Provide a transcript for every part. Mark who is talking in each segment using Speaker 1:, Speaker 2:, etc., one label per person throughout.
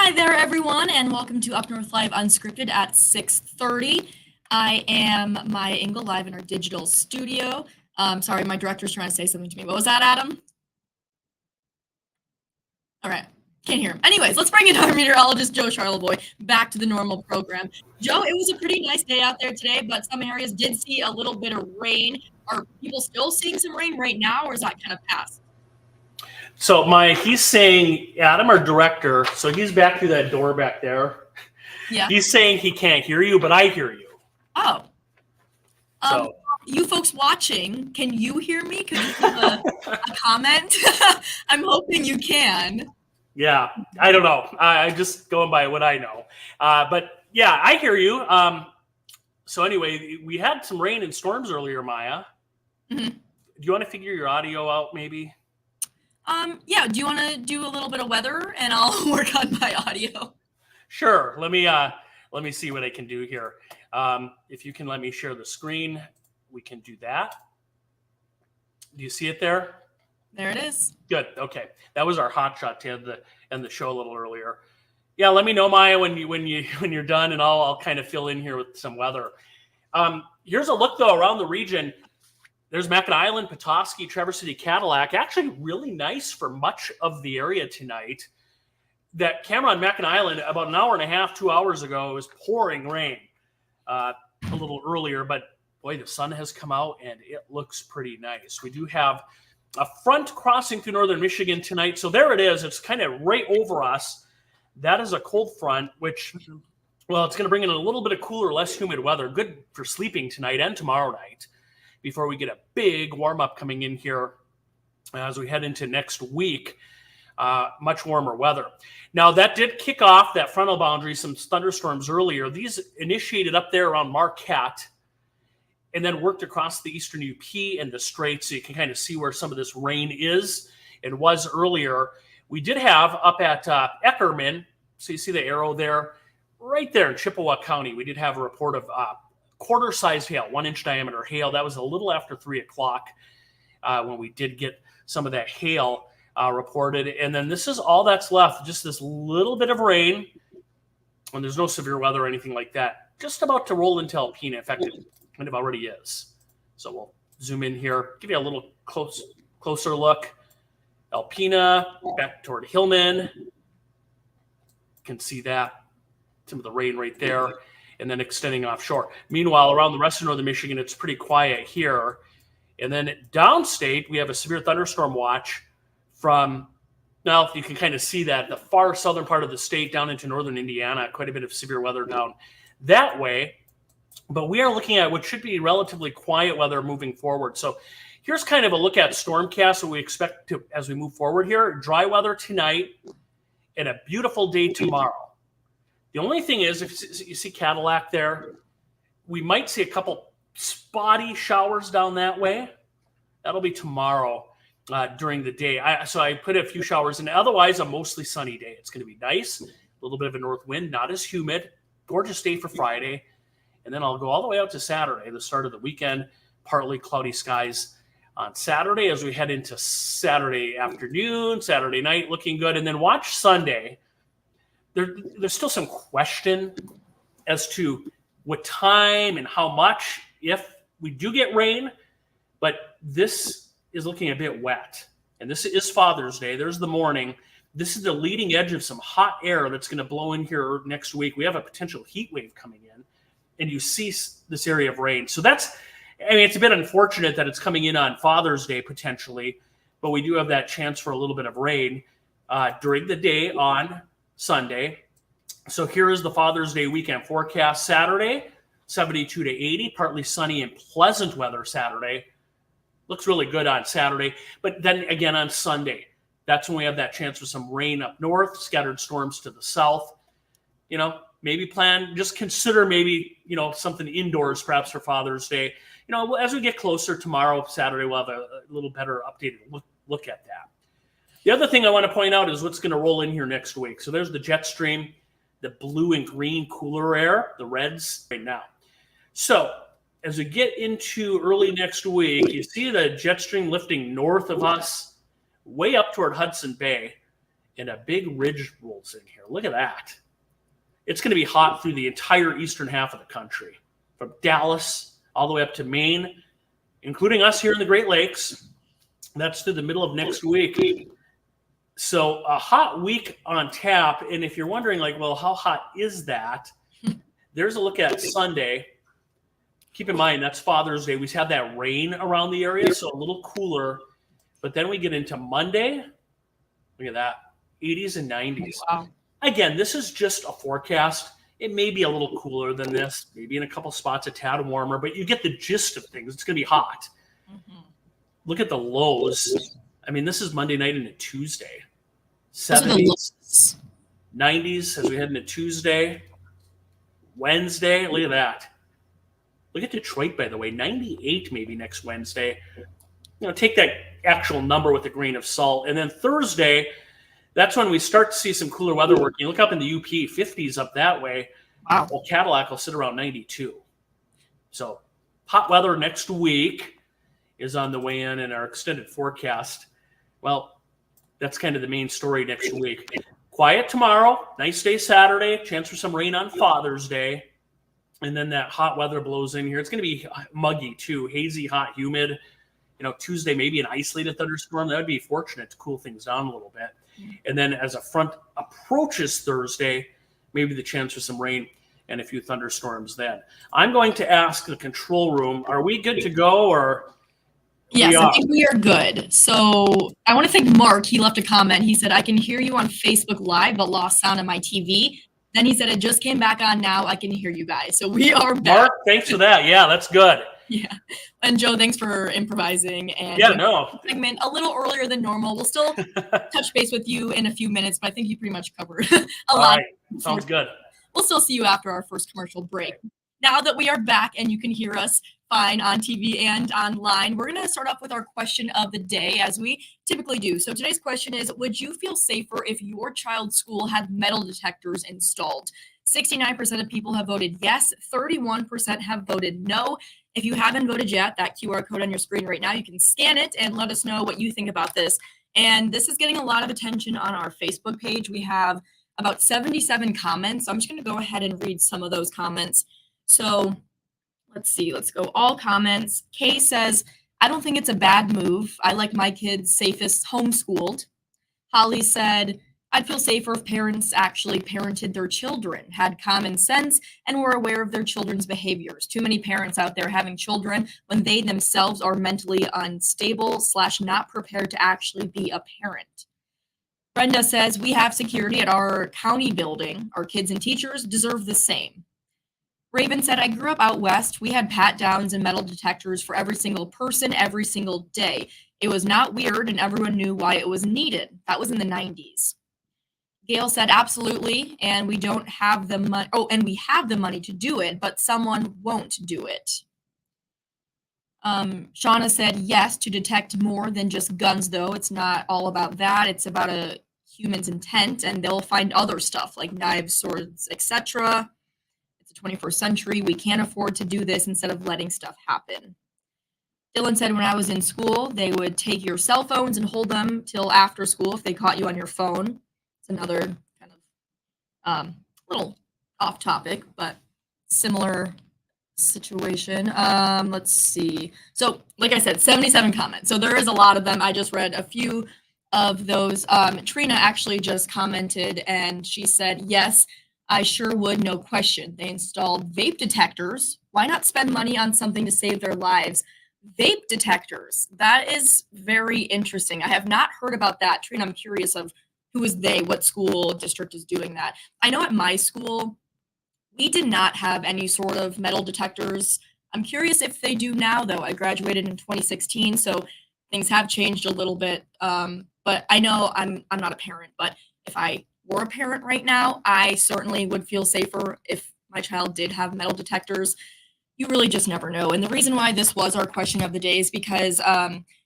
Speaker 1: Hi there, everyone, and welcome to UpNorthLive Unscripted at 6:30. I am Maya Engel, live in our digital studio. Sorry, my director's trying to say something to me. What was that, Adam? All right, can't hear him. Anyways, let's bring in our meteorologist, Joe Charleboy, back to the normal program. Joe, it was a pretty nice day out there today, but some areas did see a little bit of rain. Are people still seeing some rain right now, or is that kind of past?
Speaker 2: So he's saying, Adam, our director, so he's back through that door back there.
Speaker 1: Yeah.
Speaker 2: He's saying he can't hear you, but I hear you.
Speaker 1: Oh. You folks watching, can you hear me? Could you leave a comment? I'm hoping you can.
Speaker 2: Yeah, I don't know. I'm just going by what I know. But yeah, I hear you. So anyway, we had some rain and storms earlier, Maya. Mm-hmm. Do you want to figure your audio out maybe?
Speaker 1: Yeah, do you want to do a little bit of weather and I'll work on my audio?
Speaker 2: Sure. Let me see what I can do here. If you can let me share the screen, we can do that. Do you see it there?
Speaker 1: There it is.
Speaker 2: Good. Okay. That was our hot shot to end the show a little earlier. Yeah, let me know, Maya, when you're done, and I'll kind of fill in here with some weather. Here's a look though around the region. There's Mackinac Island, Petoskey, Traverse City, Cadillac. Actually, really nice for much of the area tonight. That camera on Mackinac Island, about an hour and a half, 2 hours ago, was pouring rain a little earlier. But boy, the sun has come out and it looks pretty nice. We do have a front crossing through northern Michigan tonight. So there it is. It's kind of right over us. That is a cold front, which, well, it's going to bring in a little bit of cooler, less humid weather. Good for sleeping tonight and tomorrow night, before we get a big warm-up coming in here as we head into next week. Much warmer weather. Now, that did kick off that frontal boundary, some thunderstorms earlier. These initiated up there around Marquette and then worked across the eastern UP and the Straits, so you can kind of see where some of this rain is and was earlier. We did have up at Eckerman, so you see the arrow there, right there in Chippewa County, we did have a report of quarter-sized hail, 1-inch diameter hail. That was a little after 3 o'clock when we did get some of that hail reported. And then this is all that's left, just this little bit of rain, and there's no severe weather or anything like that. Just about to roll into Alpena. In fact, it kind of already is. So we'll zoom in here, give you a little closer look. Alpena, back toward Hillman. You can see that, some of the rain right there, and then extending offshore. Meanwhile, around the rest of northern Michigan, it's pretty quiet here. And then downstate, we have a severe thunderstorm watch from, now you can kind of see that, the far southern part of the state down into northern Indiana, quite a bit of severe weather down that way. But we are looking at what should be relatively quiet weather moving forward. So here's kind of a look at Stormcast, what we expect to as we move forward here. Dry weather tonight and a beautiful day tomorrow. The only thing is, if you see Cadillac there, we might see a couple spotty showers down that way. That'll be tomorrow during the day. So I put a few showers in. Otherwise, a mostly sunny day. It's going to be nice. A little bit of a north wind, not as humid. Gorgeous day for Friday. And then I'll go all the way out to Saturday, the start of the weekend. Partly cloudy skies on Saturday as we head into Saturday afternoon, Saturday night, looking good. And then watch Sunday. There's still some question as to what time and how much, if we do get rain, but this is looking a bit wet. And this is Father's Day. There's the morning. This is the leading edge of some hot air that's going to blow in here next week. We have a potential heat wave coming in, and you see this area of rain. So it's a bit unfortunate that it's coming in on Father's Day potentially, but we do have that chance for a little bit of rain during the day on Sunday. So here is the Father's Day weekend forecast. Saturday, 72 to 80, partly sunny and pleasant weather Saturday. Looks really good on Saturday. But then again on Sunday, that's when we have that chance for some rain up north, scattered storms to the south. Maybe just consider maybe, something indoors perhaps for Father's Day. As we get closer tomorrow, Saturday, we'll have a little better updated look at that. The other thing I want to point out is what's going to roll in here next week. So there's the jet stream, the blue and green cooler air, the reds right now. So as we get into early next week, you see the jet stream lifting north of us, way up toward Hudson Bay. and a big ridge rolls in here. Look at that. It's going to be hot through the entire eastern half of the country, from Dallas all the way up to Maine, including us here in the Great Lakes. That's through the middle of next week. So a hot week on tap. And if you're wondering, like, well, how hot is that? There's a look at Sunday. Keep in mind, that's Father's Day. We had that rain around the area, so a little cooler. But then we get into Monday. Look at that, 80s and 90s.
Speaker 1: Wow.
Speaker 2: Again, this is just a forecast. It may be a little cooler than this, maybe in a couple spots a tad warmer, but you get the gist of things. It's going to be hot. Mm-hmm. Look at the lows. I mean, this is Monday night into Tuesday. 70s, 90s as we head into Tuesday. Wednesday, look at that. Look at Detroit, by the way, 98 maybe next Wednesday. Take that actual number with a grain of salt. And then Thursday, that's when we start to see some cooler weather working. Look up in the UP, 50s up that way.
Speaker 1: Wow.
Speaker 2: Well, Cadillac will sit around 92. So hot weather next week is on the way in our extended forecast. Well, that's kind of the main story next week. Quiet tomorrow, nice day Saturday, chance for some rain on Father's Day. And then that hot weather blows in here. It's going to be muggy too, hazy, hot, humid. Tuesday, maybe an isolated thunderstorm. That would be fortunate to cool things down a little bit. And then as a front approaches Thursday, maybe the chance for some rain and a few thunderstorms then. I'm going to ask the control room, are we good to go or?
Speaker 1: Yes, I think we are good. So I want to thank Mark. He left a comment. He said, I can hear you on Facebook Live, but lost sound on my TV. Then he said, it just came back on now. I can hear you guys. So we are back.
Speaker 2: Mark, thanks for that. Yeah, that's good.
Speaker 1: Yeah. And Joe, thanks for improvising. And segment a little earlier than normal. We'll still touch base with you in a few minutes, but I think you pretty much covered a lot.
Speaker 2: Right. Sounds good.
Speaker 1: We'll still see you after our first commercial break. Now that we are back and you can hear us fine on TV and online, we're going to start off with our question of the day, as we typically do. So today's question is, would you feel safer if your child's school had metal detectors installed? 69% of people have voted yes. 31% have voted no. If you haven't voted yet, that QR code on your screen right now, you can scan it and let us know what you think about this. And this is getting a lot of attention on our Facebook page. We have about 77 comments. So I'm just going to go ahead and read some of those comments. So let's see. Let's go all comments. Kay says, I don't think it's a bad move. I like my kids safest homeschooled. Holly said, I'd feel safer if parents actually parented their children, had common sense, and were aware of their children's behaviors. Too many parents out there having children when they themselves are mentally unstable / not prepared to actually be a parent. Brenda says, we have security at our county building. Our kids and teachers deserve the same. Raven said, I grew up out west. We had pat downs and metal detectors for every single person every single day. It was not weird and everyone knew why it was needed. That was in the 90s. Gail said, absolutely, and we don't have the money. Oh, and we have the money to do it, but someone won't do it. Shauna said, yes, to detect more than just guns, though. It's not all about that. It's about a human's intent, and they'll find other stuff like knives, swords, etc. It's the 21st century. We can't afford to do this instead of letting stuff happen. Dylan said, when I was in school, they would take your cell phones and hold them till after school if they caught you on your phone. Another kind of little off topic, but similar situation. Let's see. So like I said, 77 comments. So there is a lot of them. I just read a few of those. Trina actually just commented and she said, yes, I sure would. No question. They installed vape detectors. Why not spend money on something to save their lives? Vape detectors. That is very interesting. I have not heard about that. Trina, I'm curious of who is they? What school district is doing that? I know at my school, we did not have any sort of metal detectors. I'm curious if they do now, though. I graduated in 2016, so things have changed a little bit. But I know I'm not a parent, but if I were a parent right now, I certainly would feel safer if my child did have metal detectors. You really just never know. And the reason why this was our question of the day is because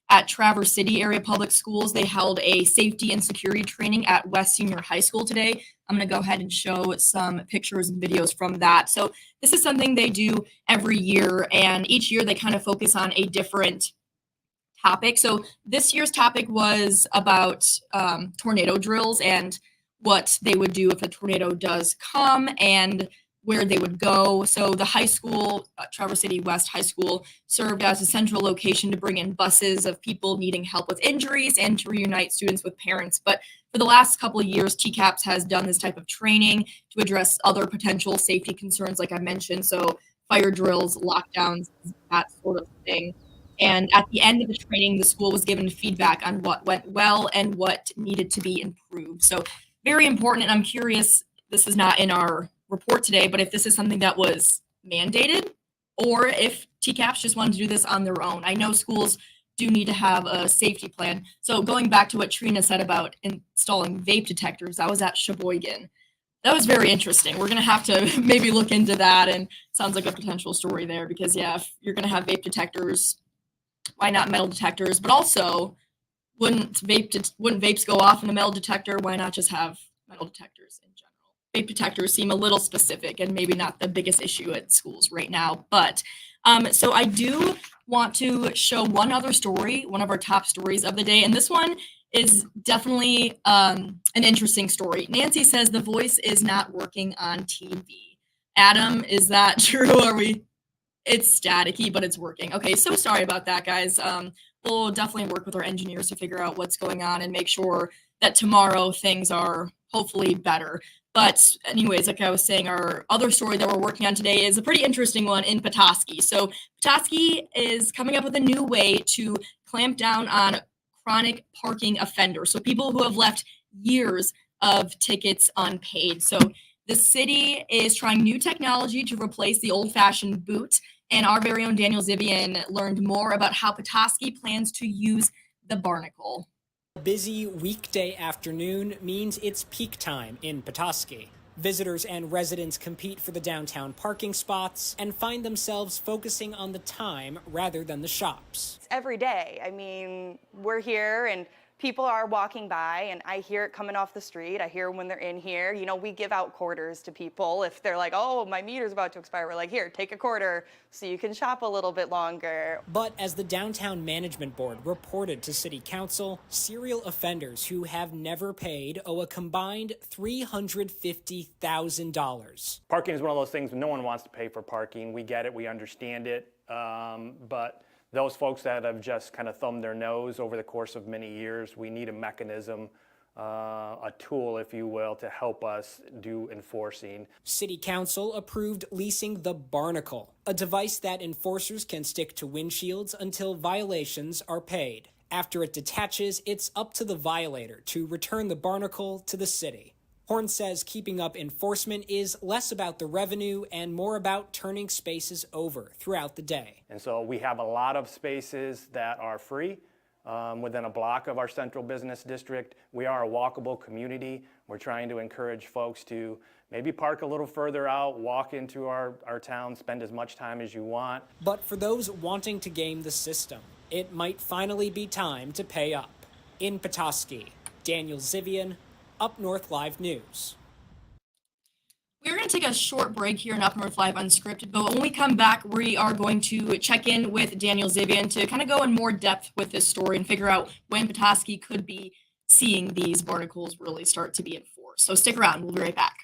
Speaker 1: at Traverse City Area Public Schools, they held a safety and security training at West Senior High School today. I'm going to go ahead and show some pictures and videos from that. So this is something they do every year, and each year they kind of focus on a different topic. So this year's topic was about tornado drills and what they would do if a tornado does come and where they would go. So the high school, Traverse City West High School, served as a central location to bring in buses of people needing help with injuries and to reunite students with parents. But for the last couple of years, TCAPS has done this type of training to address other potential safety concerns, like I mentioned. So fire drills, lockdowns, that sort of thing. And at the end of the training, the school was given feedback on what went well and what needed to be improved. So very important. And I'm curious, this is not in our report today, but if this is something that was mandated or if TCAPS just wanted to do this on their own. I know schools do need to have a safety plan. So going back to what Trina said about installing vape detectors, I was at Sheboygan. That was very interesting. We're going to have to maybe look into that, and sounds like a potential story there because, yeah, if you're going to have vape detectors, why not metal detectors? But also, wouldn't vapes go off in a metal detector? Why not just have metal detectors in general? Vape detectors seem a little specific and maybe not the biggest issue at schools right now. But so I do want to show one other story, one of our top stories of the day, and this one is definitely an interesting story. Nancy says the voice is not working on TV. Adam, is that true? Are we? It's staticky, but it's working. Okay, so sorry about that, guys. We'll definitely work with our engineers to figure out what's going on and make sure that tomorrow things are hopefully better. But anyways, like I was saying, our other story that we're working on today is a pretty interesting one in Petoskey. So Petoskey is coming up with a new way to clamp down on chronic parking offenders. So people who have left years of tickets unpaid. So the city is trying new technology to replace the old-fashioned boot, and our very own Daniel Zivian learned more about how Petoskey plans to use the barnacle.
Speaker 3: A busy weekday afternoon means it's peak time in Petoskey. Visitors and residents compete for the downtown parking spots and find themselves focusing on the time rather than the shops.
Speaker 4: Every day. I mean, we're here and people are walking by and I hear it coming off the street. I hear when they're in here. You know, we give out quarters to people. If they're like, oh, my meter's about to expire, we're like, here, take a quarter so you can shop a little bit longer.
Speaker 3: But as the Downtown Management Board reported to City Council, serial offenders who have never paid owe a combined $350,000.
Speaker 5: Parking is one of those things no one wants to pay for parking. We get it, we understand it, but those folks that have just kind of thumbed their nose over the course of many years, we need a mechanism, a tool, if you will, to help us do enforcing.
Speaker 3: City Council approved leasing the Barnacle, a device that enforcers can stick to windshields until violations are paid. After it detaches, it's up to the violator to return the Barnacle to the city. Horn says keeping up enforcement is less about the revenue and more about turning spaces over throughout the day.
Speaker 5: And so we have a lot of spaces that are free within a block of our central business district. We are a walkable community. We're trying to encourage folks to maybe park a little further out, walk into our town, spend as much time as you want.
Speaker 3: But for those wanting to game the system, it might finally be time to pay up. In Petoskey, Daniel Zivian, UpNorthLive News.
Speaker 1: We're going to take a short break here in UpNorthLive Unscripted, but when we come back, we are going to check in with Daniel Zivian to kind of go in more depth with this story and figure out when Petoskey could be seeing these barnacles really start to be enforced. So stick around. We'll be right back.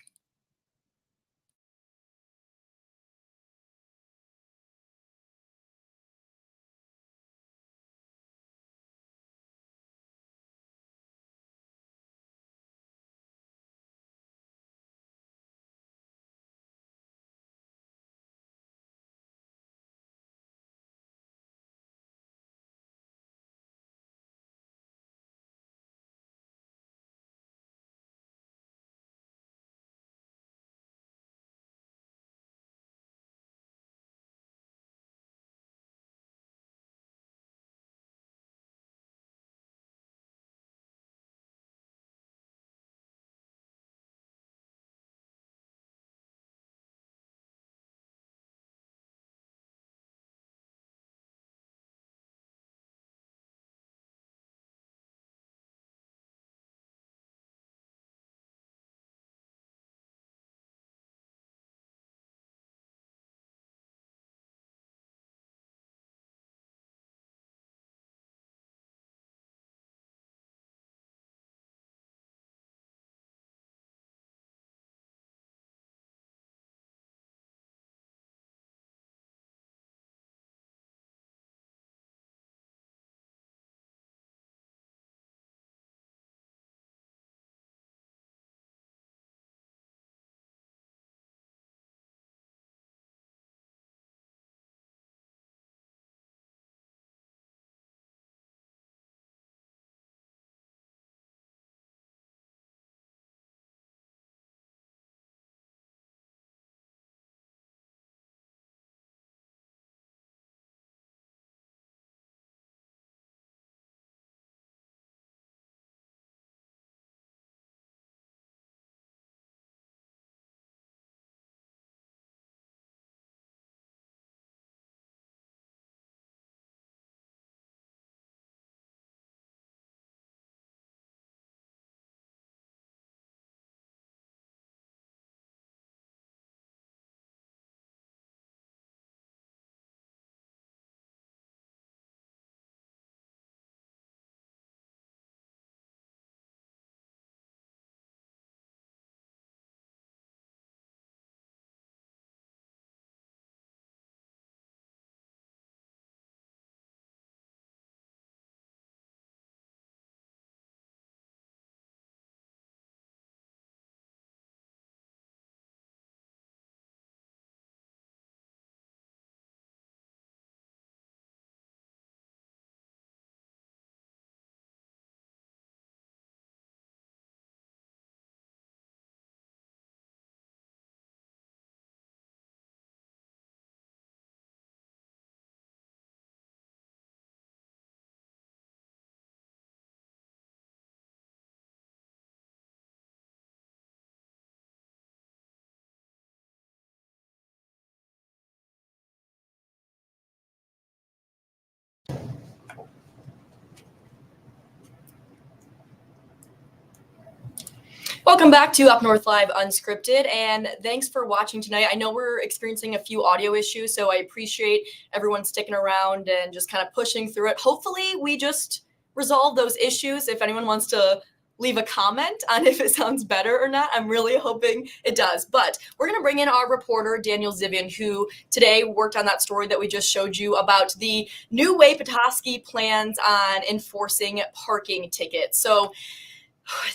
Speaker 1: Welcome back to Up North Live Unscripted, and thanks for watching tonight. I know we're experiencing a few audio issues, so I appreciate everyone sticking around and just kind of pushing through it. Hopefully, we just resolve those issues. If anyone wants to leave a comment on if it sounds better or not, I'm really hoping it does. But we're going to bring in our reporter, Daniel Zivian, who today worked on that story that we just showed you about the new way Petoskey plans on enforcing parking tickets. So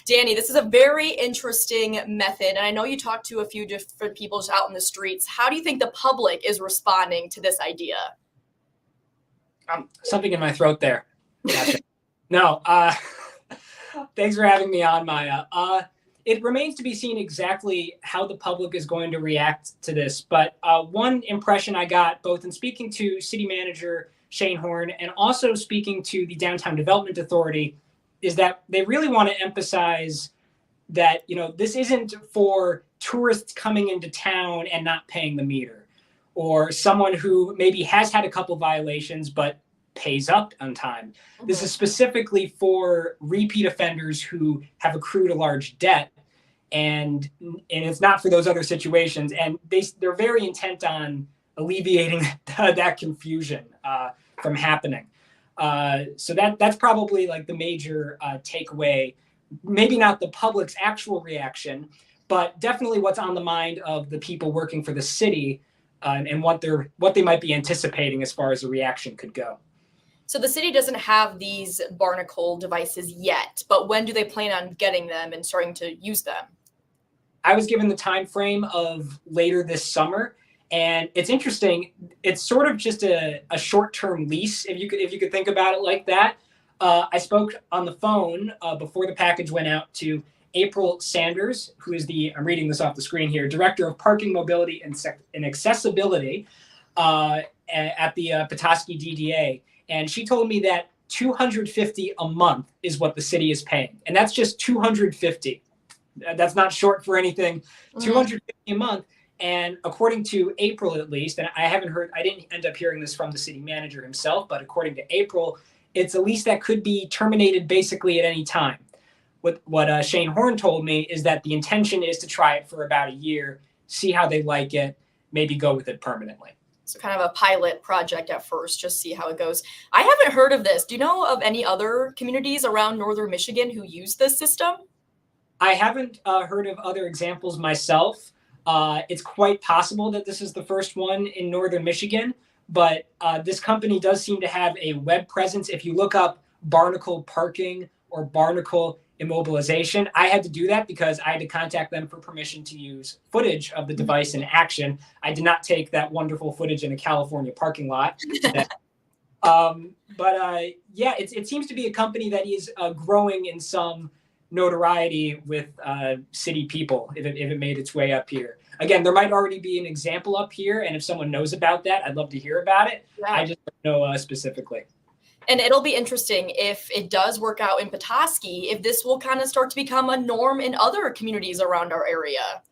Speaker 1: Danny, this is a very interesting method, and I know you talked to a few different people just out in the streets. How do you think the public is responding to this idea?
Speaker 3: Something in my throat there. Gotcha. No, thanks for having me on, Maya. It remains to be seen exactly how the public is going to react to this, but one impression I got, both in speaking to City Manager Shane Horn and also speaking to the Downtown Development Authority, is that they really want to emphasize that, this isn't for tourists coming into town and not paying the meter, or someone who maybe has had a couple violations but pays up on time. Mm-hmm. This is specifically for repeat offenders who have accrued a large debt, and it's not for those other situations. And they're very intent on alleviating that confusion from happening. So that's probably like the major takeaway. Maybe not the public's actual reaction, but definitely what's on the mind of the people working for the city and what they might be anticipating as far as a reaction could go.
Speaker 1: So the city doesn't have these barnacle devices yet, but when do they plan on getting them and starting to use them?
Speaker 3: I was given the time frame of later this summer. And it's interesting. It's sort of just a short-term lease, if you could think about it like that. I spoke on the phone before the package went out to April Sanders, who is I'm reading this off the screen here, Director of Parking, Mobility, and Accessibility at the Petoskey DDA. And she told me that $250 a month is what the city is paying. And that's just $250. That's not short for anything. Mm-hmm. $250 a month. And according to April, at least, and I didn't end up hearing this from the city manager himself, but according to April, it's a lease that could be terminated basically at any time. What Shane Horn told me is that the intention is to try it for about a year, see how they like it, maybe go with it permanently.
Speaker 1: So kind of a pilot project at first, just see how it goes. I haven't heard of this. Do you know of any other communities around northern Michigan who use this system?
Speaker 3: I haven't heard of other examples myself. It's quite possible that this is the first one in northern Michigan, but this company does seem to have a web presence. If you look up barnacle parking or barnacle immobilization, I had to do that because I had to contact them for permission to use footage of the device in action. I did not take that wonderful footage in a California parking lot. It seems to be a company that is growing in some notoriety with city people if it made its way up here. Again, there might already be an example up here, and if someone knows about that, I'd love to hear about it. Yeah. I just don't know specifically.
Speaker 1: And it'll be interesting if it does work out in Petoskey, if this will kind of start to become a norm in other communities around our area.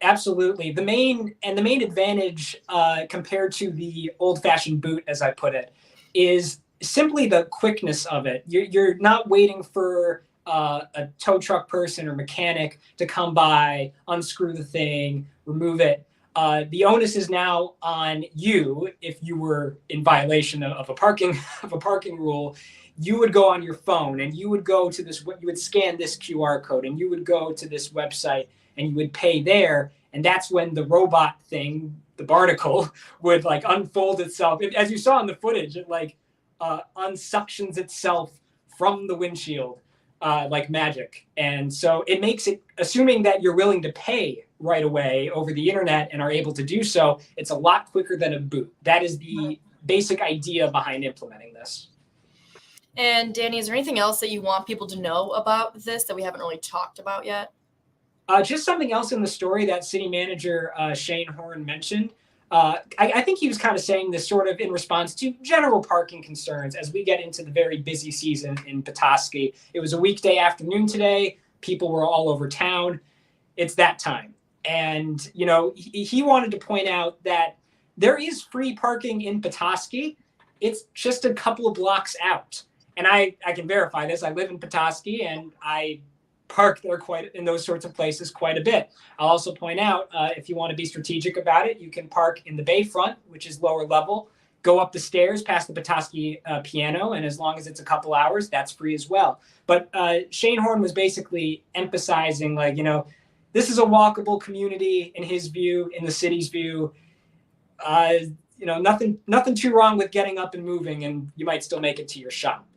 Speaker 3: Absolutely. The main advantage compared to the old-fashioned boot, as I put it, is simply the quickness of it. You're not waiting for a tow truck person or mechanic to come by, unscrew the thing, remove it. The onus is now on you. If you were in violation of a parking rule, you would go on your phone and you would go to you would scan this QR code and you would go to this website and you would pay there. And that's when the robot thing, the barnacle, would like unfold itself. As you saw in the footage, it unsuctions itself from the windshield. Like magic. And so it makes it, assuming that you're willing to pay right away over the internet and are able to do so, it's a lot quicker than a boot. That is the basic idea behind implementing this.
Speaker 1: And Danny, is there anything else that you want people to know about this that we haven't really talked about yet?
Speaker 3: Just something else in the story that City Manager Shane Horn mentioned. I think he was kind of saying this sort of in response to general parking concerns as we get into the very busy season in Petoskey. It was a weekday afternoon today. People were all over town. It's that time. And, he wanted to point out that there is free parking in Petoskey. It's just a couple of blocks out. And I can verify this. I live in Petoskey and I park there quite in those sorts of places quite a bit. I'll also point out, if you want to be strategic about it, you can park in the bayfront, which is lower level, go up the stairs past the Petoskey piano, and as long as it's a couple hours, that's free as well. But Shane Horn was basically emphasizing, like, this is a walkable community in his view, in the city's view. Nothing too wrong with getting up and moving, and you might still make it to your shop.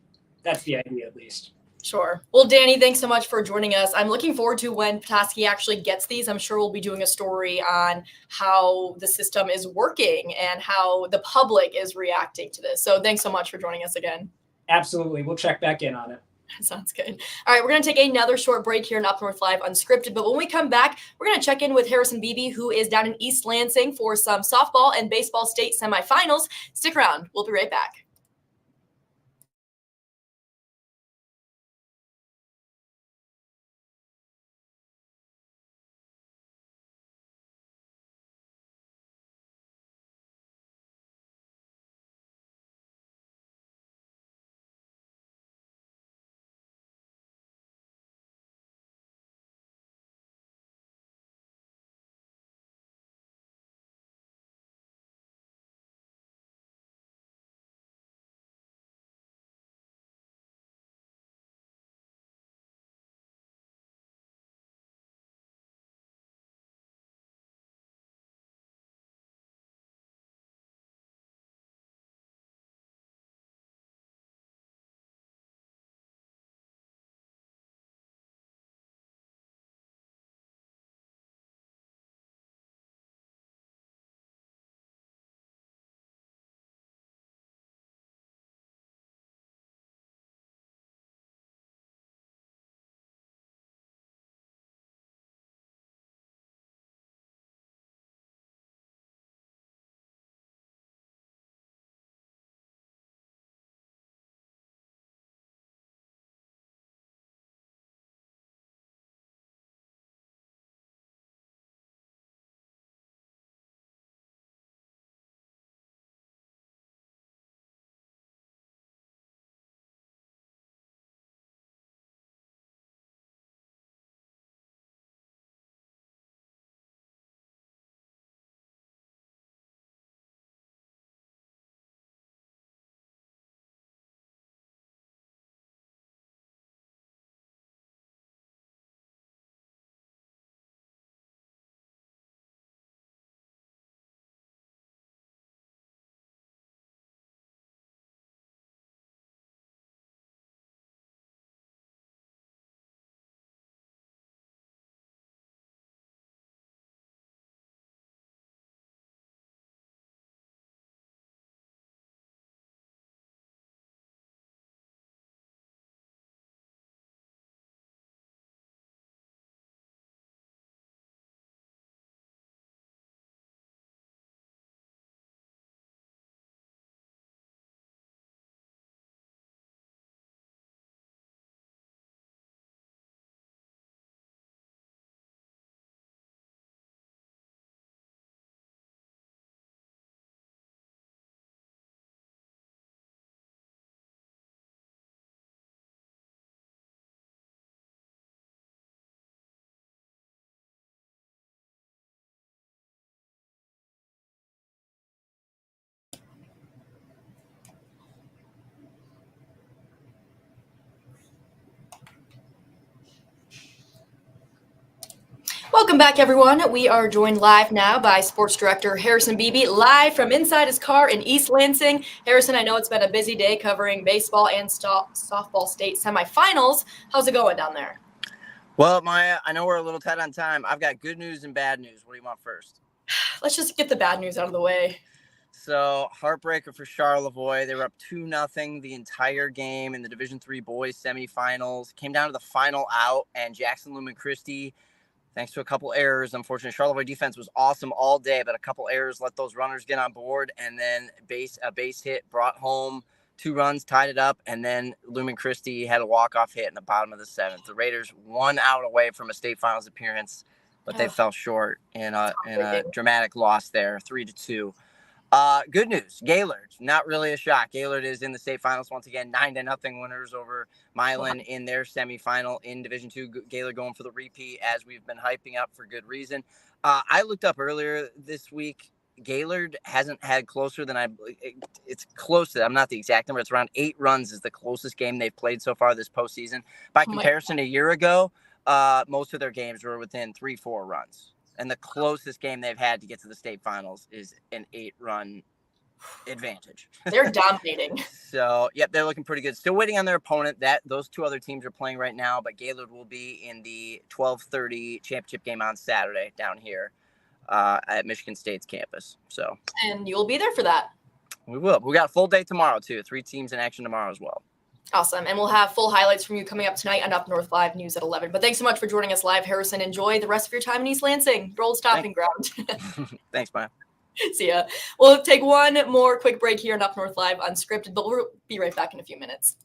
Speaker 3: That's the idea, at least.
Speaker 1: Sure. Well, Danny, thanks so much for joining us. I'm looking forward to when Petoskey actually gets these. I'm sure we'll be doing a story on how the system is working and how the public is reacting to this. So thanks so much for joining us again.
Speaker 3: Absolutely. We'll check back in on it.
Speaker 1: Sounds good. All right, we're going to take another short break here in Up North Live Unscripted. But when we come back, we're going to check in with Harrison Beebe, who is down in East Lansing for some softball and baseball state semifinals. Stick around. We'll be right back. Welcome back, everyone. We are joined live now by Sports Director Harrison Beebe, live from inside his car in East Lansing. Harrison, I know it's been a busy day covering baseball and softball state semifinals. How's it going down there?
Speaker 6: Well, Maya, I know we're a little tight on time. I've got good news and bad news. What do you want first?
Speaker 1: Let's just get the bad news out of the way.
Speaker 6: So, heartbreaker for Charlevoix. They were up 2-0 the entire game in the Division III boys semifinals. Came down to the final out, and Jackson Lumen Christie, thanks to a couple errors, unfortunately, Charlevoix defense was awesome all day, but a couple errors let those runners get on board, and then a base hit brought home 2 runs, tied it up, and then Lumen Christie had a walk-off hit in the bottom of the 7th. The Raiders 1 out away from a state finals appearance, but they fell short in a dramatic loss there, 3-2. Good news. Gaylord, not really a shock. Gaylord is in the state finals once again, 9-0 winners over Milan in their semifinal in Division II. Gaylord going for the repeat, as we've been hyping up for good reason. I looked up earlier this week. Gaylord hasn't had closer than it's close to, I'm not the exact number. It's around 8 runs is the closest game they've played so far this postseason. By comparison, a year ago, most of their games were within 3-4 runs. And the closest game they've had to get to the state finals is an 8-run advantage.
Speaker 1: They're dominating.
Speaker 6: So, yep, they're looking pretty good. Still waiting on their opponent. Those 2 other teams are playing right now, but Gaylord will be in the 12:30 championship game on Saturday down here at Michigan State's campus. So,
Speaker 1: and you'll be there for that.
Speaker 6: We will. We got a full day tomorrow too. 3 teams in action tomorrow as well.
Speaker 1: Awesome. And we'll have full highlights from you coming up tonight on Up North Live News at 11. But thanks so much for joining us live, Harrison. Enjoy the rest of your time in East Lansing, your old stopping ground.
Speaker 6: Thanks, Maya.
Speaker 1: See ya. We'll take one more quick break here on Up North Live Unscripted, but we'll be right back in a few minutes.